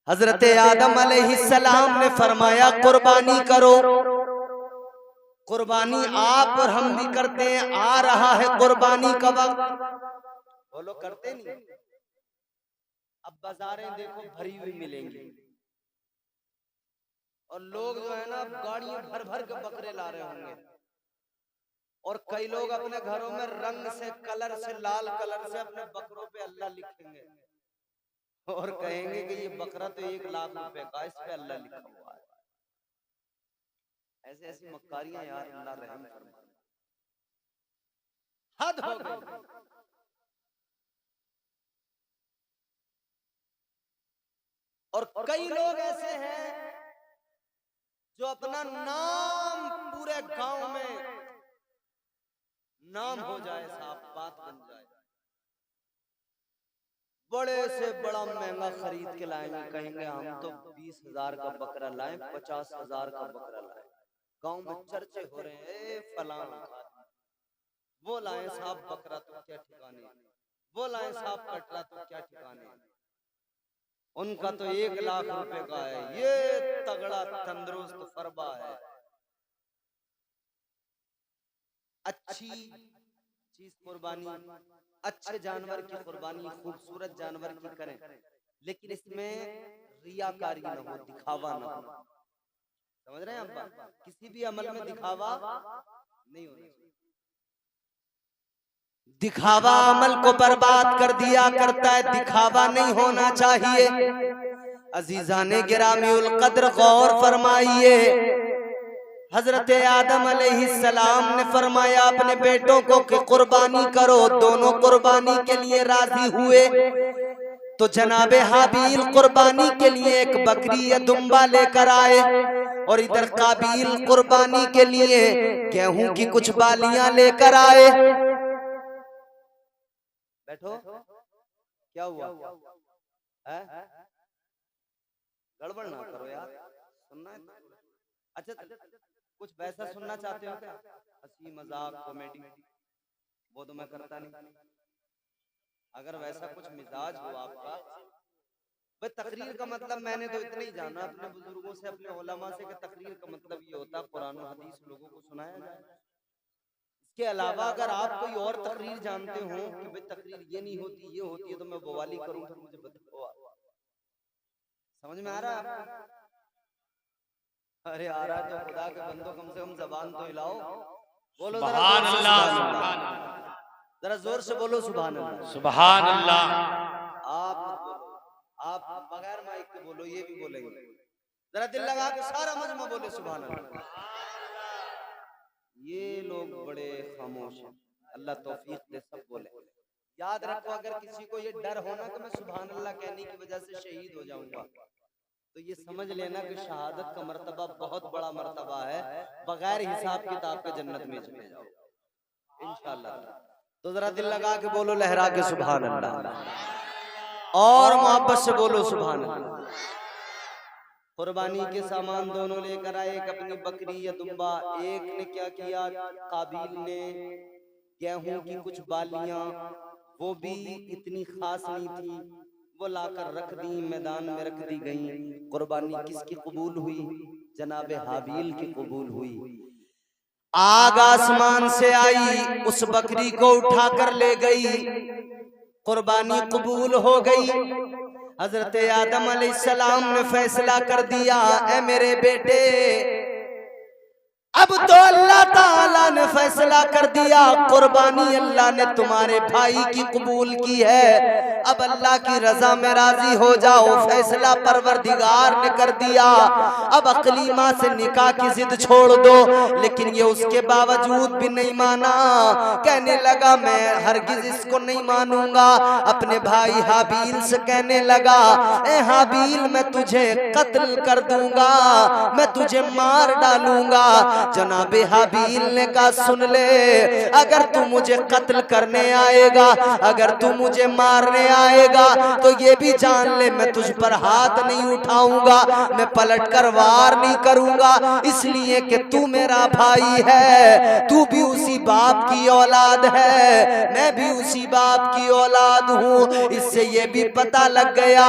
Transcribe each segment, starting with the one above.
हजरत आदम अलैहिस्सलाम ने फरमाया कुर्बानी करो। कुर्बानी आप और हम भी करते हैं, आ रहा है कुर्बानी का वक्त, बोलो करते नहीं? अब बाजारें देखो भरी हुई मिलेंगी और लोग जो है ना गाड़ियां भर भर के बकरे ला रहे होंगे और कई लोग अपने घरों में रंग से, कलर से, लाल कलर से अपने बकरों पे अल्लाह लिखेंगे और कहेंगे कि ये बकरा तो 1 लाख रुपए का, इस पे अल्लाह लिखा हुआ है। ऐसे ऐसी मक्कारियां यार, अल्लाह रहम फरमाए, हद हो गई। और कई लोग ऐसे हैं जो अपना नाम पूरे गांव में नाम हो जाए, साहब बात बन जाए, बड़े से बड़ा महंगा खरीद के लाएंगे, कहेंगे हम तो 20,000 का बकरा लाएं, 50,000 का बकरा लाएं, गांव में चर्चे हो रहे हैं, फलाना वो लाएं साहब बकरा तो क्या ठिकाने, वो लाएं साहब कटरा तो क्या ठिकाने, उनका तो 1 लाख रुपए का है, ये तगड़ा तंदुरुस्त फरबा है। अच्छी चीज कुर्बानी, अच्छे जानवर की कुर्बानी, खूबसूरत जानवर की करें, लेकिन इसमें रियाकारी न हो, दिखावा न हो। समझ रहे हैं आप? किसी भी अमल में दिखावा नहीं होना चाहिए। दिखावा अमल को बर्बाद कर दिया करता है, दिखावा नहीं होना चाहिए। अजीजाने गिरामीउल कद्र गौर फरमाइए, हजरत आदम अलैहिस्सलाम ने फरमाया अपने बेटों को कि कुर्बानी करो, दोनों कुर्बानी के लिए राजी हुए। तो जनाबे हाबील कुर्बानी के लिए एक बकरी या दुम्बा लेकर आए और इधर काबील कुर्बानी के लिए गेहूं की कुछ बालियां लेकर आए। बैठो, क्या हुआ है? गड़बड़ ना करो यार, सुनना है? अच्छा, कुछ वैसा सुनना चाहते हो क्या? हंसी मजाक कॉमेडी, वो तो मैं करता नहीं। अगर वैसा कुछ मिजाज हो आपका, भाई तकरीर का मतलब मैंने तो इतना ही जाना अपने बुजुर्गों से, अपने उलमा से, कि तकरीर का मतलब ये होता है कुरान और हदीस लोगों को सुनाया जाए। इसके अलावा अगर आप कोई और तकरीर जानते हो कि भाई तकरीर ये नहीं होती, ये होती है, तो मैं बवाली करूं, फिर मुझे बताओ। समझ में आ रहा है? अरे आ रहा है तो खुदा के बंदो कम से कम जबान तो हिलाओ, बोलो सुभान अल्लाह, जरा जोर से बोलो सुभान अल्लाह, सुभान अल्लाह। आप बगैर माइक के बोलो, ये भी बोलेंगे, जरा दिल लगा के सारा मजमा बोले सुभान अल्लाह। ये लोग बड़े खामोश हैं, अल्लाह तौफीक दे सब बोले। याद रखो, अगर किसी को ये डर होना कि मैं सुभान अल्लाह कहने की वजह से शहीद हो जाऊंगा, तो ये समझ लेना कि शहादत का मर्तबा बहुत बड़ा मर्तबा है, बगैर हिसाब किताब के जन्नत में चले जाओ इंशाअल्लाह। तो जरा दिल लगा के बोलो, लहरा के सुभान अल्लाह, और मोहब्बत से बोलो सुभान अल्लाह। कुर्बानी के सामान दोनों लेकर आए, एक अपनी बकरी या दुम्बा। एक ने क्या किया, काबिल ने गेहूं की कुछ बालियां, वो भी इतनी खास नहीं थी, वो लाकर रख दी, मैदान में रख दी गई। कुर्बानी किसकी कबूल हुई? जनाबे हाबील की कबूल हुई। आग आसमान से आई, उस बकरी को उठाकर ले गई, कुर्बानी कबूल हो गई। हजरत आदम अलैहिस्सलाम ने फैसला कर दिया, ऐ मेरे बेटे, अब तो अल्लाह ताला ने फैसला कर दिया, कुर्बानी अल्लाह ने तुम्हारे भाई की कबूल की है, अब अल्लाह की रजा में राजी हो जाओ। फैसला परवरदिगार ने कर दिया, अब अकलीमा से निकाह की जिद छोड़ दो। लेकिन ये उसके बावजूद भी नहीं माना, कहने लगा मैं हरगिज इसको नहीं मानूंगा। अपने भाई हाबील से कहने लगा, ए हाबील, मैं तुझे कत्ल कर दूंगा, मैं तुझे मार डालूंगा। जनाबे हाबील ने कहा सुन ले, अगर तू मुझे कत्ल करने आएगा, अगर तू मुझे मारने आएगा तो ये भी जान ले मैं तुझ पर हाथ नहीं उठाऊंगा, मैं पलट कर वार नहीं करूंगा, इसलिए कि तू मेरा भाई है, तू भी उसी बाप की औलाद है, मैं भी उसी बाप की औलाद हूँ। इससे ये भी पता लग गया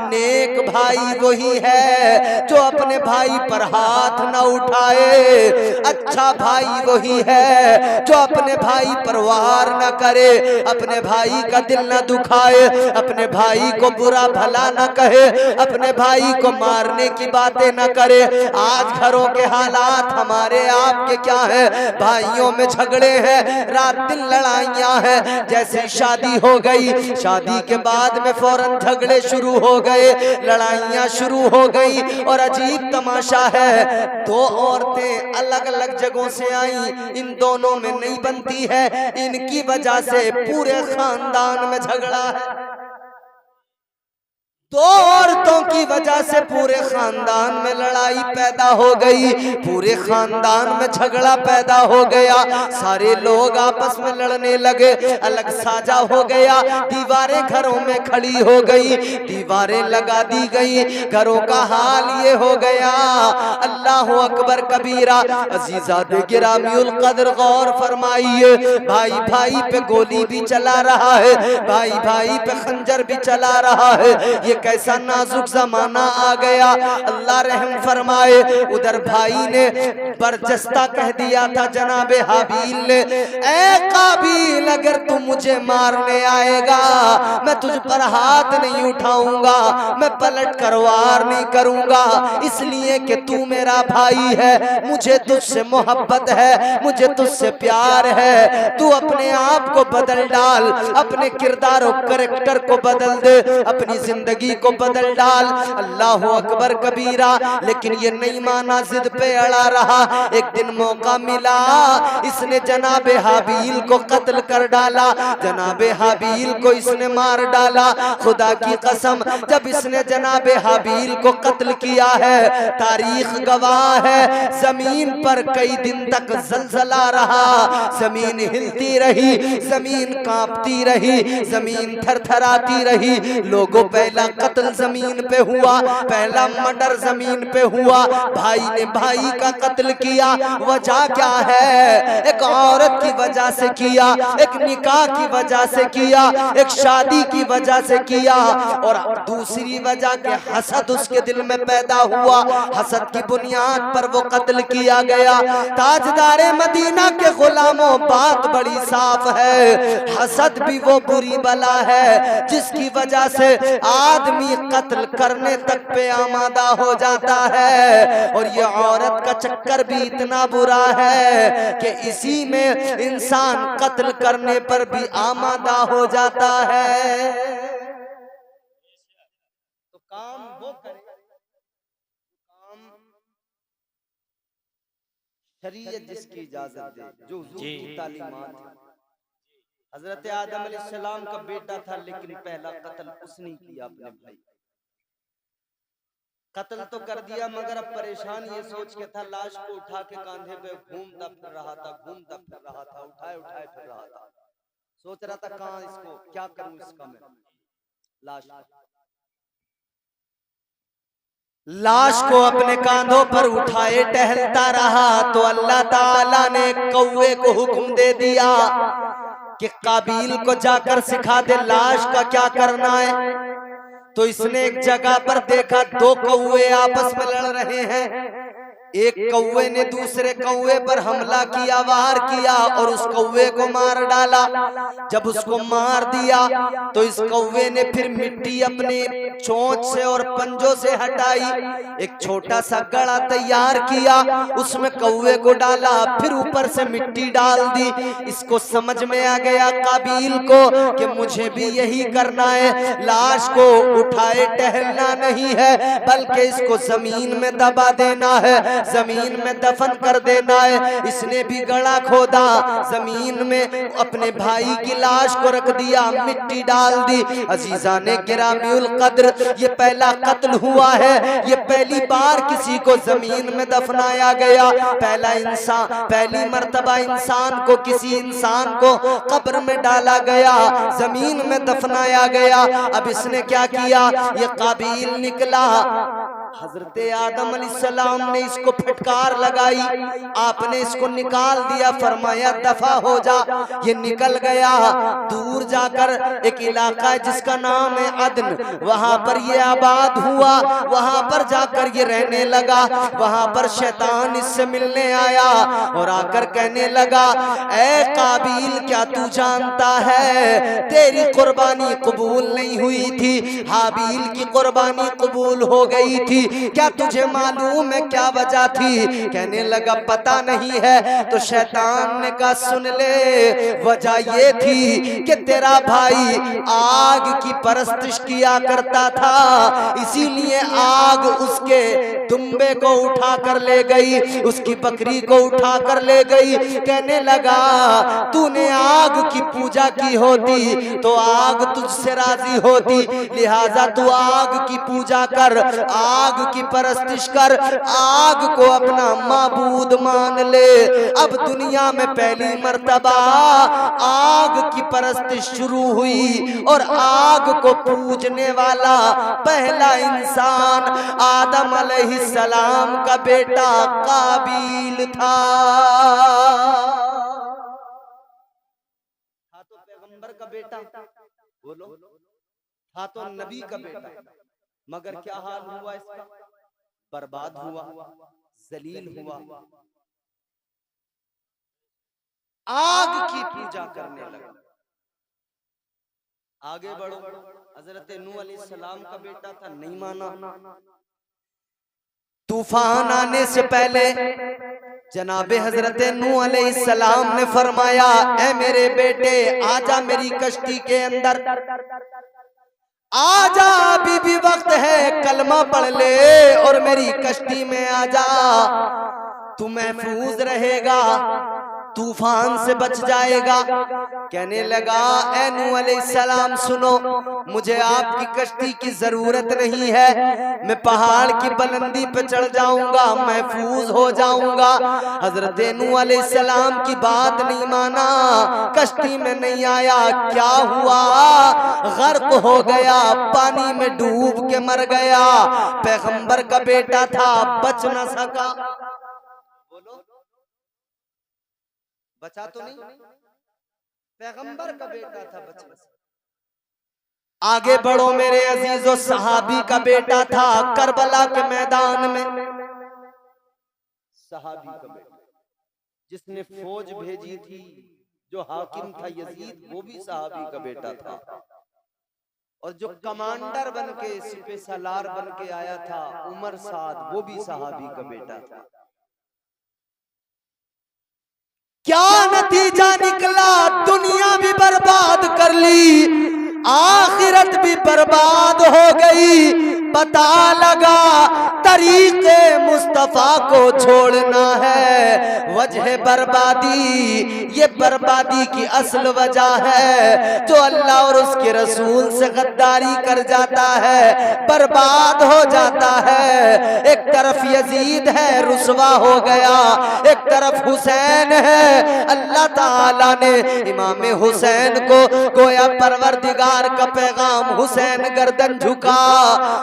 नेक भाई वही है जो अपने भाई पर हाथ न उठाए, अच्छा भाई वही है जो अपने भाई पर वार न करे, अपने भाई का दिल न दुखाए, अपने भाई को बुरा भला न कहे, अपने भाई को मारने की बातें न करे। आज घरों के हालात हमारे आपके क्या है, भाइयों में झगड़े हैं, रात दिन लड़ाइयां हैं, जैसे शादी हो गई शादी के बाद में फौरन झगड़े शुरू हो गए, लड़ाइयां शुरू हो गई। और अजीब तमाशा है, दो औरतें अलग अलग जगहों से आई, इन दोनों में नहीं बनती है, इनकी वजह से पूरे खानदान में झगड़ा है। दो औरतों की वजह से पूरे खानदान में लड़ाई पैदा हो गई, पूरे खानदान में झगड़ा पैदा हो गया, सारे लोग आपस में लड़ने लगे, अलग साझा हो गया, दीवारें घरों में खड़ी हो गई, दीवारें लगा दी गई, घरों का हाल ये हो गया। अल्लाह अकबर कबीरा। अजीज़ाद गिरामीउल कद्र गौर फरमाइए, भाई भाई पे गोली भी चला रहा है, भाई भाई पे खंजर भी चला रहा है, ये कैसा नाजुक जमाना आ गया। अल्लाह रहम फरमाए, उधर भाई ने बरजस्ता कह दिया था जनाबे हाबील ने, ए काबील अगर तू मुझे मारने आएगा मैं तुझ पर हाथ नहीं उठाऊंगा, मैं पलट कर वार नहीं करूंगा, इसलिए कि तू मेरा भाई है, मुझे तुझसे मोहब्बत है, मुझे तुझसे प्यार है, तू अपने आप को बदल डाल, अपने किरदार और कैरेक्टर को बदल दे, अपनी जिंदगी को बदल डाल। अल्लाह अकबर कबीरा। लेकिन ये नहीं माना, जिद पे अड़ा रहा। एक दिन मौका मिला, इसने जनाबे हाबील को कत्ल कर डाला, जनाबे हाबील को इसने मार डाला। खुदा की कसम, जब इसने जनाबे हाबील को कत्ल किया है, तारीख गवाह है, जमीन पर कई दिन तक जलजला रहा, जमीन हिलती रही, जमीन कांपती रही, जमीन थरथराती रही। लोगों पहला कत्ल जमीन पे हुआ, पहला मर्डर जमीन पे हुआ, भाई ने भाई का कत्ल किया। वजह क्या है? एक औरत की वजह से किया, एक निकाह की वजह से किया, एक शादी की वजह से किया, और दूसरी वजह के हसद उसके दिल में पैदा हुआ, हसद की बुनियाद पर वो कत्ल किया गया। ताजदारे मदीना के गुलामों, बात बड़ी साफ है, हसद भी वो बुरी बला है जिसकी वजह से आदमी कत्ल करने तक पे आमादा हो जाता है। और ये औरत का चक्कर भी इतना बुरा है कि इसी में इंसान कत्ल करने पर भी आमादा हो जाता है। तो काम वो करे, काम शरीयत जिसकी इजाजत दे, जो की तालीमात है। हजरत आदम अलैहिस्सलाम का बेटा था, लेकिन पहला कत्ल उसने किया अपने भाई। कत्ल तो कर दिया, मगर अब परेशान ये सोच के था, लाश को उठा के कांधे पे घूमता फिर रहा था, घूमता फिर रहा था, उठाए उठाए फिर रहा था। सोच रहा था कहाँ इसको, क्या करूं इसका मैं। लाश को अपने कांधों पर उठाए टहलता रहा, तो अल्लाह ताला ने कौवे को हुक्म दे दिया कि काबील को जाकर सिखा दे लाश का क्या करना है। तो इसने एक जगह पर देखा, दो कौवे आपस में लड़ रहे हैं। एक कौवे ने दूसरे कौवे पर हमला किया, वार किया और उस कौवे को मार डाला। जब उसको मार दिया तो इस कौवे ने फिर मिट्टी अपने चोंच से और पंजों से हटाई, एक छोटा सा गड़ा तैयार किया, उसमें कौवे को डाला, फिर ऊपर से मिट्टी डाल दी। इसको समझ में आ गया काबील को कि मुझे भी यही करना है, लाश को उठाए टहलना नहीं है, बल्कि इसको जमीन में दबा देना है। जमीन में दफन कर देना है। इसने भी गड़ा खोदा, जमीन में अपने भाई की लाश को रख दिया, मिट्टी डाल दी। अजीजा ने गिरामीउल कद्र, ये पहला कत्ल हुआ है, ये पहली बार किसी को जमीन में दफनाया गया। पहला इंसान, पहली मर्तबा इंसान को, किसी इंसान को कब्र में डाला गया, जमीन में दफनाया गया। अब इसने क्या किया, ये काबिल निकला। हजरत आदम अलैहिस्सलाम ने इसको फटकार लगाई, आपने इसको निकाल दिया, फरमाया दफा हो जा। ये निकल गया, दूर जाकर एक इलाका है जिसका नाम है अदन, वहां पर ये आबाद हुआ, वहां पर जाकर ये रहने लगा। वहां पर शैतान इससे मिलने आया और आकर कहने लगा, ऐ काबिल क्या तू जानता है तेरी कुर्बानी कबूल नहीं हुई थी, हाबिल की कुर्बानी कबूल हो गई थी, क्या तुझे मालूम है क्या वजह थी? कहने लगा पता नहीं है। तो शैतान ने कहा सुन ले, वजह ये थी कि तेरा भाई आग की परस्तिश किया करता था, इसीलिए आग उसके दुम्बे को उठा कर ले गई, उसकी बकरी को उठा कर ले गई। कहने लगा तूने आग की पूजा की होती तो आग तुझसे राजी होती, लिहाजा तू आग की पूजा कर, आग की परस्तिश कर, आग को अपना माबूद मान ले। अब दुनिया में पहली मर्तबा आग की परस्तिश शुरू हुई और आग को पूजने वाला पहला इंसान आदम अलैहिस्सलाम का बेटा काबिल था। तो पैगंबर का बेटा, बोलो, था तो नबी का बेटा, मगर क्या हाल हुआ इसका? बर्बाद हुआ, जलील हुआ, आग की पूजा करने लगा। आगे बढ़ो, हजरत नूह अलैहिस्सलाम का बेटा था, नहीं माना। तूफान आने से पहले जनाबे हजरत नूह अलैहिस्सलाम ने फरमाया, ऐ मेरे बेटे आजा मेरी कश्ती के अंदर, आजा अभी भी वक्त है, कलमा पढ़ ले और मेरी कश्ती में आजा, तू महफूज रहेगा, तूफान से बच जाएगा। कहने लगा ऐ नूह अलैहिस्सलाम सुनो, मुझे आपकी कश्ती की जरूरत नहीं है, मैं पहाड़ की बुलंदी पे चढ़ जाऊंगा, महफूज हो जाऊंगा। हजरत नूह अलैहिस्सलाम की बात नहीं माना, कश्ती में नहीं आया। क्या हुआ? गर्क हो गया, पानी में डूब के मर गया। पैगंबर का बेटा था, बच न सका। बोलो, बचा तो नहीं? पैगंबर का बेटा था, बच न सका। आगे बढ़ो मेरे अजीजों, सहाबी का बेटा था, करबला के मैदान में सहाबी का बेटा, जिसने फौज भेजी थी, जो हाकिम था यजीद, वो भी सहाबी का बेटा था। और जो कमांडर बन के, सिपह सालार बन के आया था, उमर साद, वो भी सहाबी का बेटा था। क्या नतीजा निकला? दुनिया भी बर्बाद कर ली, आखिरत भी बर्बाद हो गई। पता लगा तरीके मुस्तफा को छोड़ना है, वजह बर्बादी, ये बर्बादी की असल वजह है। जो अल्लाह और उसके रसूल से गद्दारी कर जाता है, बर्बाद हो जाता है। एक तरफ यजीद है, रुसवा हो गया, एक तरफ हुसैन है। अल्लाह ताला ने इमाम हुसैन को गोया परवरदिगार का पैगाम, हुसैन गर्दन झुका,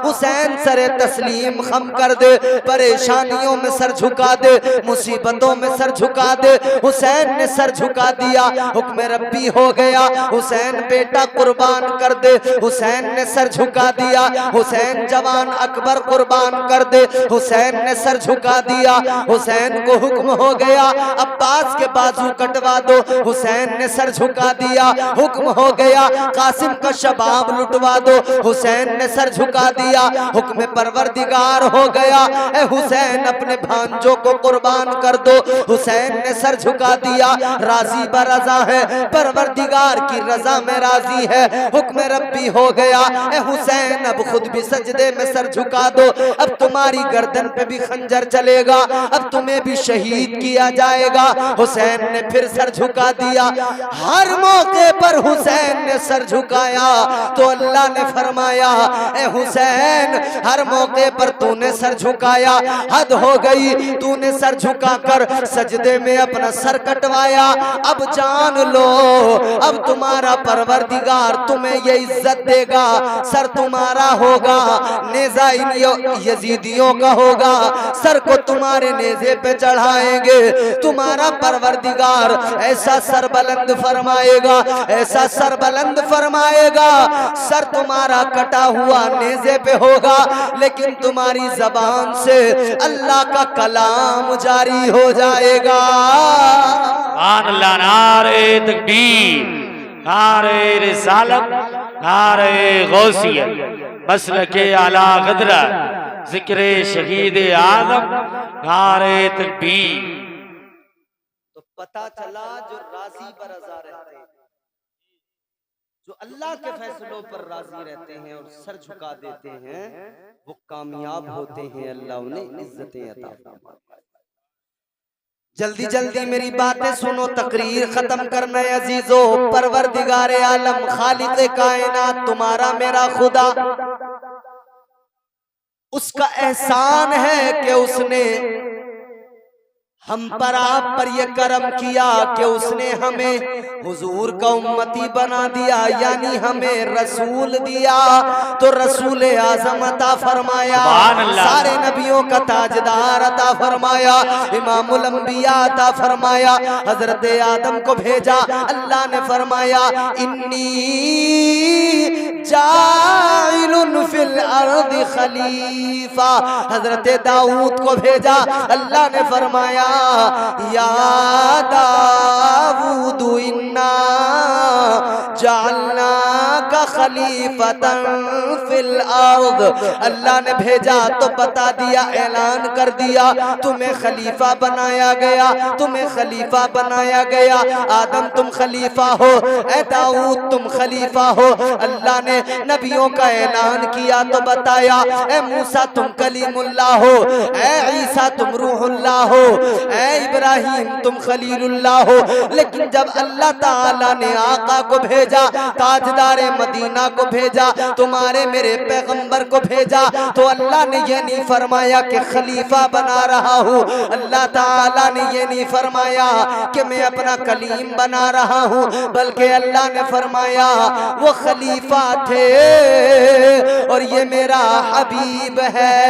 हुसैन सरे तस्लीम खम कर दे, परेशानियों में सर झुका दे, मुसीबतों में सर झुका दे। हुसैन ने सर झुका दिया, हुक्म रब्बी हो गया, हुसैन बेटा कुर्बान कर दे। हुसैन ने सर झुका दिया, हुसैन जवान अकबर कुर्बान कर दे। हुसैन ने सर झुका दिया, हुसैन को हुक्म हो गया अब्बास के बाजू कटवा दो। हुसैन ने सर झुका दिया, हुक्म हो गया कासिम का शबाब लुटवा दो। हुसैन ने सर झुका दिया, हुक्म परवरदिगार हो गया, ए हुसैन अपने भांजों को कुर्बान कर दो। हुसैन ने सर झुका दिया, राजी बरजा है, परवरदिगार की रजा में राजी है, हुक्म रब्बी हो गया। ए हुसैन अब खुद भी सजदे में सर झुका दो, अब तुम्हारी गर्दन पे भी खंजर चलेगा, अब तुम्हें भी शहीद किया जाएगा। हुसैन ने फिर सर झुका दिया। हर मौके पर हुसैन ने सर झुकाया तो अल्लाह ने फरमाया, ए हुसैन हर मौके पर तूने सर झुकाया, हद हो गई, तूने सर झुकाकर सजदे में अपना सर कटवाया। अब जान लो, अब तुम्हारा परवरदिगार तुम्हें ये इज्जत देगा, सर तुम्हारा होगा, नेज़ा यजीदियों का होगा, सर को तुम्हारे नेज़े पे चढ़ाएंगे, तुम्हारा परवरदिगार ऐसा सर बुलंद फरमाएगा, ऐसा सर बुलंद फरमाएगा, सर तुम्हारा कटा हुआ नेज़े पे होगा, लेकिन तुम्हारी ज़बान से अल्लाह का कलाम जारी हो जाएगा। नारे तकबीर, नारे रिसालत, नारे गौसियत, मसलके आला क़द्र, ज़िक्र शहीद आज़म, नारे तकबीर। तो पता चला जो राजी बरज़ा रहते हैं, जो अल्लाह के फैसलों पर राजी रहते हैं और सर झुका देते हैं, वो कामयाब होते हैं, अल्लाह उन्हें इज्जतें अता फरमाता है। जल्दी जल्दी मेरी बातें सुनो, तकरीर खत्म करना है अजीजो। परवरदिगार आलम खालिक़े कायनात तुम्हारा मेरा खुदा, उसका एहसान है कि उसने हम पर आप पर ये करम किया कि उसने हमें हुजूर का उम्मती बना दिया, यानी हमें रसूल दिया। तो रसूल आज़म अता फरमाया, सारे नबियों का ताजदार अता फरमाया, इमामुल अंबिया अता फरमाया। हजरत आदम को भेजा, अल्लाह ने फरमाया इन्नी जाइलुन फिल अर्दि खलीफा। हजरत दाऊद को भेजा, अल्लाह ने फरमाया या दाऊद इन्ना जालना का खलीफतन फिल अर्द। अल्लाह ने भेजा तो बता दिया, ऐलान कर दिया, तुम्हें खलीफा बनाया गया, तुम्हें खलीफा बनाया गया। आदम तुम खलीफा हो, ए दाऊद तुम खलीफा हो। अल्लाह ने नबियों का ऐलान किया तो बताया, ए मूसा तुम कलीमुल्लाह हो, ए ईसा तुम रूहुल्लाह हो, ए इब्राहिम तुम खलीलुल्लाह हो। लेकिन जब अल्लाह ताला ने आका को भेजा, ताजदारे मदीना को भेजा, तुम्हारे मेरे पैगंबर को भेजा, तो अल्लाह ने ये नहीं फरमाया कि खलीफा बना रहा हूँ। अल्लाह ताला ने ये नहीं फरमाया कि मैं अपना कलीम बना रहा हूँ, बल्कि अल्लाह ने फरमाया वो खलीफा थे और ये मेरा हबीब है,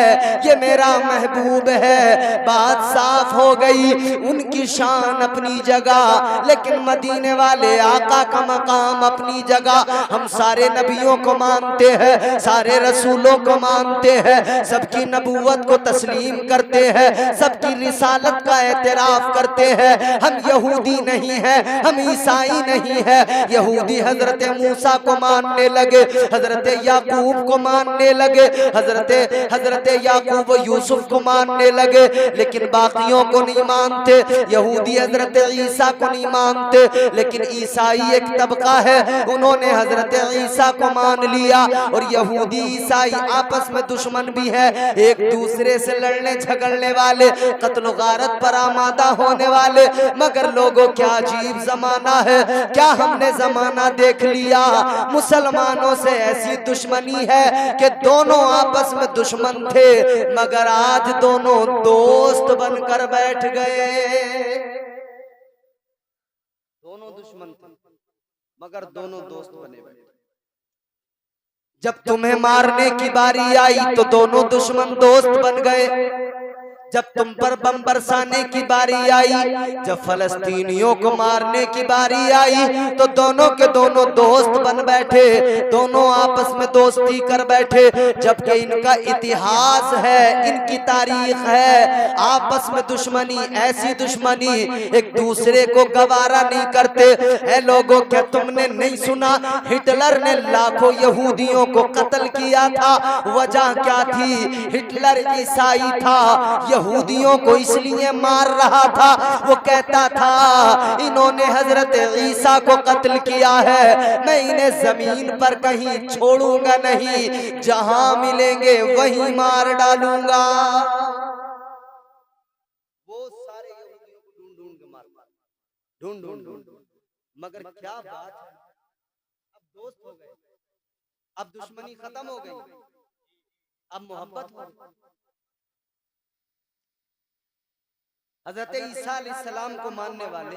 ये मेरा महबूब है। बात साफ हो गई, उनकी शान अपनी जगह, लेकिन मदीने वाले आका का मकाम अपनी जगह। हम सारे नबियों को मानते हैं, सारे रसूलों को मानते हैं, सबकी नबूवत को तस्लीम करते हैं, सबकी रिसालत का एतराफ करते हैं। हम यहूदी नहीं हैं, हम ईसाई नहीं हैं। यहूदी हजरत मूसा को मानने लगे, हजरत याकूब को मानने लगे, हजरत याकूब यूसुफ को मानने लगे, लेकिन बाकियों को नहीं मानते। यहूदी हजरत ईसा को नहीं मानते, लेकिन ईसाई एक तबका है, उन्होंने हजरत ईसा को मान लिया। और यहूदी ईसाई आपस में दुश्मन भी है, एक दूसरे से लड़ने झगड़ने वाले, कत्ल गारत पर आमादा होने वाले। मगर लोगों क्या अजीब जमाना है, क्या हमने जमाना देख लिया। मुसलमानों से ऐसी दुश्मनी है कि दोनों आपस में दुश्मन थे, मगर आज दोनों दोस्त बनकर बैठ गए। दोनों दुश्मन थे मगर दोनों दोस्त बने बैठे। जब तुम्हें मारने की बारी आई तो दोनों दुश्मन दोस्त बन गए। जब तुम पर बम बरसाने की बारी आई, जब फलस्तीनियों को मारने की बारी आई, तो दोनों के दोनों दोस्त बन बैठे, दोनों आपस में दोस्ती कर बैठे। जबकि इनका इतिहास है, इनकी तारीख है, आपस में दुश्मनी, ऐसी दुश्मनी एक दूसरे को गवारा नहीं करते। ऐ लोगों, क्या तुमने नहीं सुना हिटलर ने लाखों यहूदियों को कत्ल किया था? वजह क्या थी? हिटलर ईसाई था, यहूदियों को इसलिए मार रहा था, वो कहता था इन्होंने हजरत ईसा को कत्ल किया है, मैं इन्हें जमीन पर कहीं छोड़ूंगा नहीं, जहां मिलेंगे वहीं मार डालूंगा। वो सारे यहूदियों को ढूंढ ढूंढ के मार, ढूंढ ढूंढ ढूंढ। मगर क्या बात है, अब दोस्त हो गए, अब दुश्मनी खत्म हो गई, अब मोहब्बत हो गई। हजरत ईसा अलैहिस्सलाम को मानने वाले,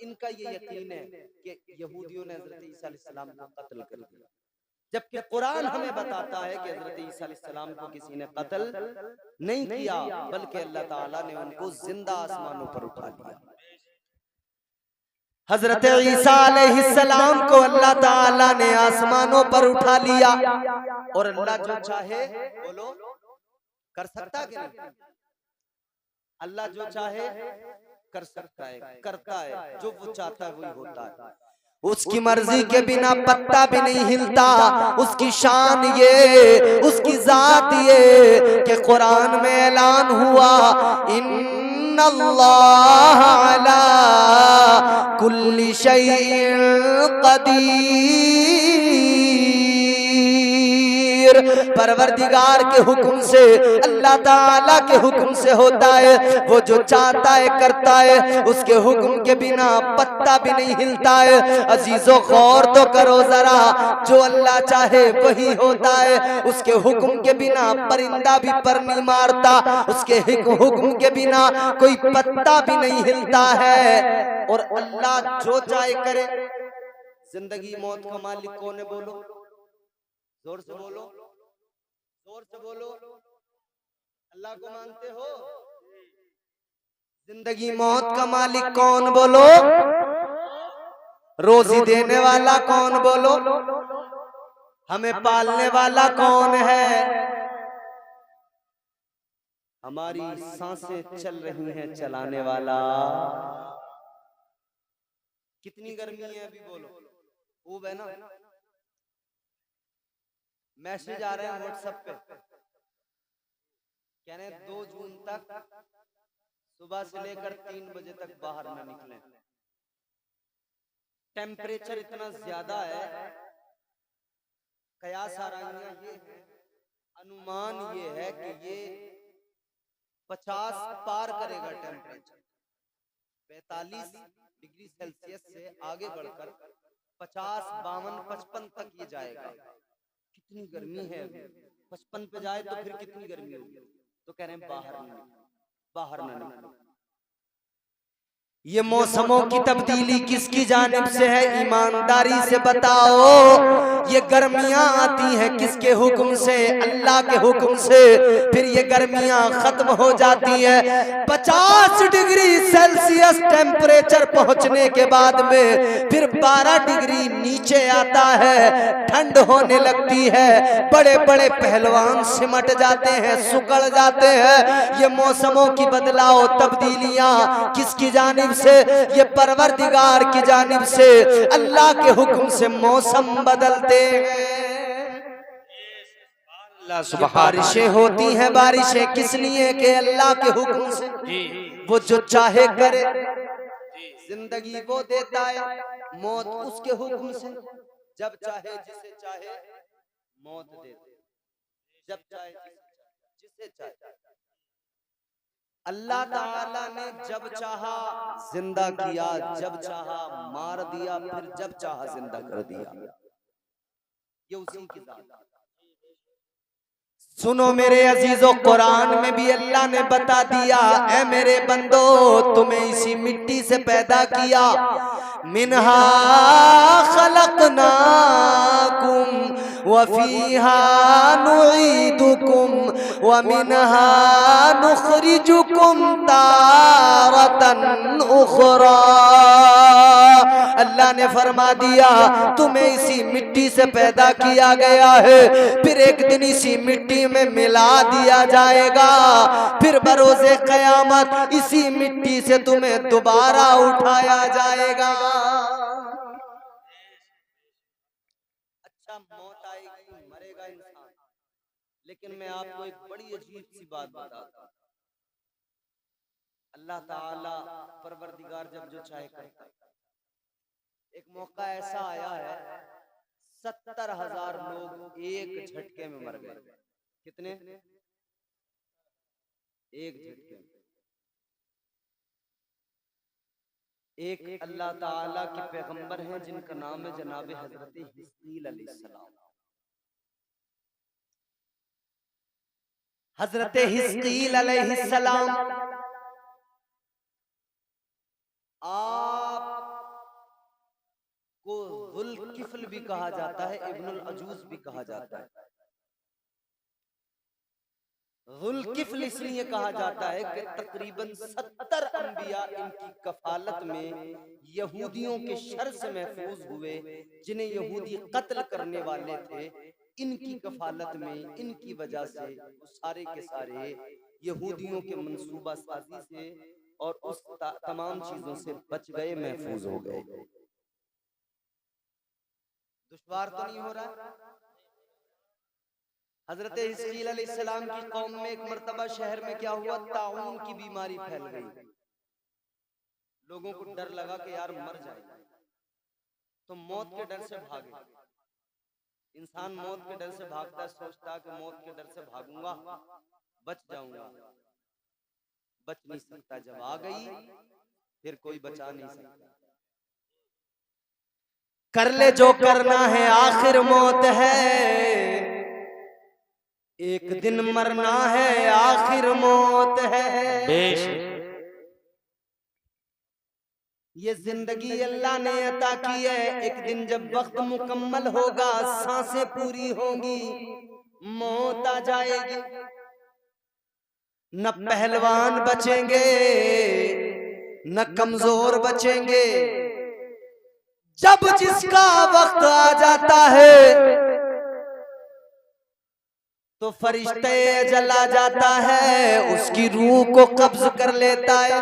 इनका ये यकीन है कि यहूदियों ने हजरत ईसा अलैहिस्सलाम को कत्ल कर दिया, जबकि कुरान हमें बताता है कि हजरत ईसा अलैहिस्सलाम को किसी ने कत्ल नहीं किया, बल्कि अल्लाह ताला ने उनको जिंदा आसमानों पर उठा लिया। हजरत ईसा अलैहिस्सलाम को अल्लाह ताला ने आसमानों पर उठा लिया, और अल्लाह जो चाहे बोलो कर सकता कि नहीं? अल्लाह जो चाहे कर सकता है, करता है, जो वो चाहता है वही होता है। उसकी मर्जी के बिना पत्ता भी नहीं हिलता। उसकी शान ये, उसकी जात ये कि कुरान में ऐलान हुआ, इन्नल्लाह अला कुल्ली शैइन कदीर। परवरदिगार के हुक्म से, अल्लाह ताला के हुक्म से होता है, वो जो चाहता है करता है, उसके हुक्म के बिना पत्ता भी नहीं हिलता है। अजीजों, गौर तो करो जरा, जो अल्लाह चाहे वही होता है। उसके हुक्म के बिना परिंदा भी पर नहीं मारता, उसके हुक्म के बिना कोई पत्ता भी नहीं हिलता है। और अल्लाह जो चाहे करे। जिंदगी मौत का मालिक कौन है? बोलो, जोर से बोलो, जोर से बोलो। अल्लाह को मानते हो? जिंदगी मौत का मालिक कौन? बोलो। रोजी देने वाला कौन? बोलो। हमें पालने वाला कौन है? हमारी सांसें चल रही हैं, चलाने वाला। कितनी गर्मी है अभी? बोलो। खूब है ना? मैसेज आ रहे हैं व्हाट्सएप पे, कह रहे हैं 2 जून तक सुबह से लेकर 3 बजे तक बाहर न निकलें। टेम्परेचर इतना ज्यादा है, कयास आराइयां ये है, अनुमान ये है कि ये 50 पार करेगा टेम्परेचर। 45 डिग्री सेल्सियस से आगे बढ़कर 50, 52, 55 तक ये जाएगा। कितनी गर्मी है। 55 पे जाए तो फिर कितनी गर्मी होगी? तो कह रहे हैं बाहर नहीं, बाहर ना निकलो। ये मौसमों की तब्दीली किसकी जानिब से है? ईमानदारी से बताओ। ये गर्मियां आती हैं किसके हुक्म से? अल्लाह के हुक्म से। फिर ये गर्मियां खत्म हो जाती है। 50 डिग्री सेल्सियस टेम्परेचर पहुंचने के बाद में फिर 12 डिग्री नीचे आता है, ठंड होने लगती है। बड़े बड़े पहलवान सिमट जाते हैं, सुकड़ जाते हैं। ये मौसमों की बदलाव तब्दीलियां किसकी जानिब से? ये परवरदिगार की जानिब से। अल्लाह के हुक्म से मौसम बदलते हैं। बारिशें होती हैं, बारिशें किस लिए? के अल्लाह के हुक्म से। वो जो चाहे करे। जिंदगी वो देता है, मौत उसके हुक्म से। जब चाहे जिसे चाहे मौत दे दे, जब चाहे जिसे चाहे। अल्लाह ताला ने जब चाहा जिंदा किया, जब चाहा मार दिया, फिर जब चाहा जिंदा कर दिया। ये उसी की जात। सुनो मेरे अजीजों, कुरान में भी अल्लाह ने बता दिया, ऐ मेरे बंदो, तुम्हें इसी मिट्टी से पैदा किया। मिन्हा खलकनाकुम व फीहा नुईदुकुम व मिनहा नुखरिजुकुम तारतन उखरा। अल्लाह ने फरमा दिया तुम्हें इसी मिट्टी से पैदा किया गया है, फिर एक दिन इसी मिट्टी में मिला दिया जाएगा, फिर बरोज़े क़यामत इसी मिट्टी से तुम्हें दोबारा उठाया जाएगा। अच्छा, मौत आएगी, मरेगा इंसान, लेकिन मैं आपको एक बड़ी अजीब सी बात बताता हूं। अल्लाह ताला परवरदिगार जब जो चाहे करता है। एक मौका ऐसा आया है 70,000 लोग एक झटके में मर गए। कितने? एक झटके में। एक अल्लाह ताला के पैगंबर हैं जिनका नाम है जनाब हजरत हिस्कील अलैहिस्सलाम। हजरत हिस्कील अलैहिस्सलाम आप को जुल्किफ्ल भी कहा जाता है, इब्नुल अजूज भी कहा जाता है। जुल्किफ्ल इसलिए कहा जाता है कि तकरीबन 70 अंबिया इनकी कफालत में यहूदियों के शर से महफूज हुए, जिन्हें यहूदी कत्ल करने वाले थे। इनकी कफालत में, इनकी वजह से सारे के सारे यहूदियों के मंसूबा साजी से और उस तमाम चीजों से बच गए, महफूज हो गए। दुश्वार तो नहीं हो रहा? हजरत हिस्कील अलैहिस्सलाम की कौम में एक मर्तबा शहर में क्या हुआ, ताउन की बीमारी फैल गई। लोगों को डर लगा कि यार मर जाएगा, तो मौत के डर से भागे। इंसान मौत के डर से भागता है, सोचता है कि मौत के डर से भागूंगा बच जाऊंगा, बच नहीं सकता। जब आ गई फिर कोई बचा नहीं सकता। कर ले जो करना है, आखिर मौत है, एक दिन मरना है, आखिर मौत है। ये जिंदगी अल्लाह ने अता की है, एक दिन जब वक्त मुकम्मल होगा, सांसें पूरी होंगी, मौत आ जाएगी। न पहलवान बचेंगे, न कमजोर बचेंगे। जब जिसका वक्त आ जाता है तो फरिश्ते जला जाता है, उसकी रूह को कब्ज कर लेता है।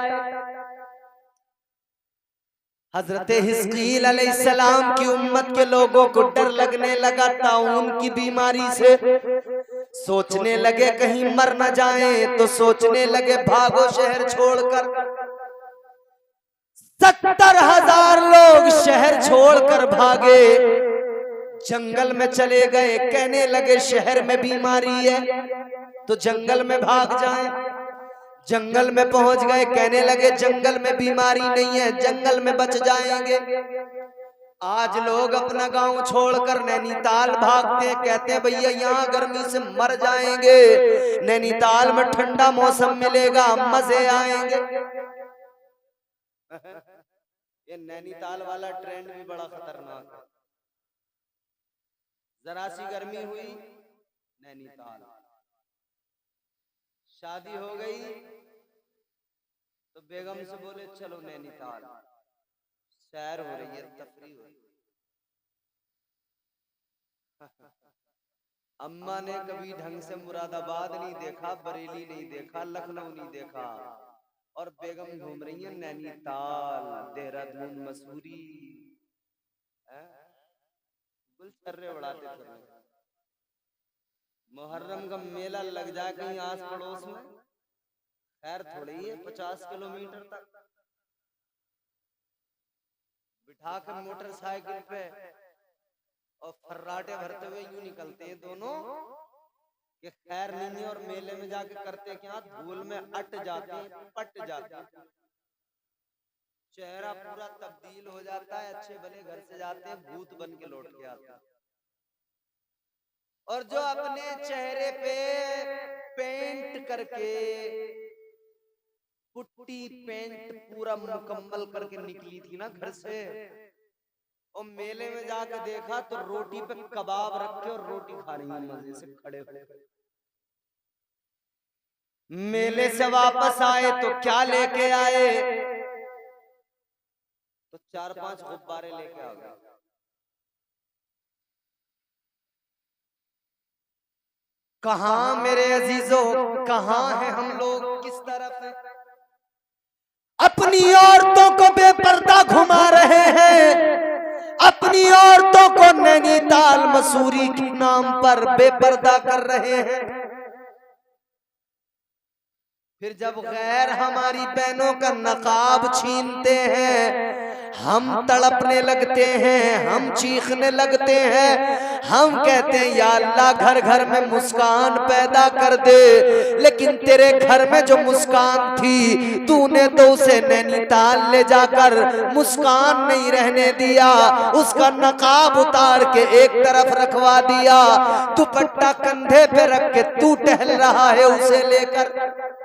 हजरत हिस्कील अलैहिस्सलाम की उम्मत के लोगों को डर लगने लगा ताउन की बीमारी से। सोचने लगे कहीं मर न जाएं, तो सोचने लगे भागो शहर छोड़कर। 70,000 लोग शहर छोड़कर भागे, जंगल में चले गए। कहने लगे शहर में बीमारी है तो जंगल में भाग जाएं। जंगल में पहुंच गए, कहने लगे जंगल में बीमारी नहीं है, जंगल में बच जाएंगे। आज लोग अपना गांव छोड़कर नैनीताल भागते हैं, कहते हैं भैया यहाँ गर्मी से मर जाएंगे, नैनीताल में ठंडा मौसम मिलेगा, मजे आएंगे। ये नैनीताल वाला ट्रेंड भी बड़ा खतरनाक है। जरा सी गर्मी हुई नैनीताल, शादी हो गई तो बेगम से बोले चलो नैनीताल, सैर हो रही है, तफरी हो रही है। अम्मा ने कभी ढंग से मुरादाबाद नहीं देखा, बरेली नहीं देखा, लखनऊ नहीं देखा, और बेगम घूम रही है नैनीताल, देहरादून, मसूरी, गुलछर्रे उड़ाते थे। मुहर्रम का मेला लग जाए कहीं आस पड़ोस में, खैर थोड़ी है, 50 किलोमीटर तक बिठा के मोटरसाइकिल पे और फर्राटे भरते हुए यूं निकलते हैं दोनों कि खैर नहीं है। और मेले में जाके करते क्या, धूल में अट जाते, पट जाते, चेहरा पूरा तब्दील हो जाता है। अच्छे भले घर से जाते हैं, भूत बन के लौट के आते हैं। और जो अपने चेहरे पे पेंट करके, पुट्टी पेंट पूरा मुकम्मल करके निकली थी ना घर से, और मेले में जाके देखा तो रोटी पे कबाब रखे और रोटी खा रही है मजे से खड़े खड़े। मेले से वापस आए तो क्या लेके आए? तो 4-5 गुब्बारे लेके आ गए। कहां मेरे अजीजों, कहां है हम लोग, किस तरफ है? अपनी औरतों को बेपर्दा घुमा रहे हैं, अपनी औरतों को नैनीताल मसूरी के नाम पर बेपर्दा कर रहे हैं। फिर जब गैर हमारी बहनों का नकाब छीनते हैं, हम तड़पने लगते हैं, हम चीखने लगते हैं, हम कहते हैं या अल्लाह घर घर में मुस्कान पैदा कर दे। लेकिन तेरे घर में जो मुस्कान थी तूने तो उसे नैनीताल ले जाकर मुस्कान नहीं रहने दिया, उसका नकाब उतार के एक तरफ रखवा दिया, दुपट्टा कंधे पे रख के तू टहल रहा है उसे लेकर।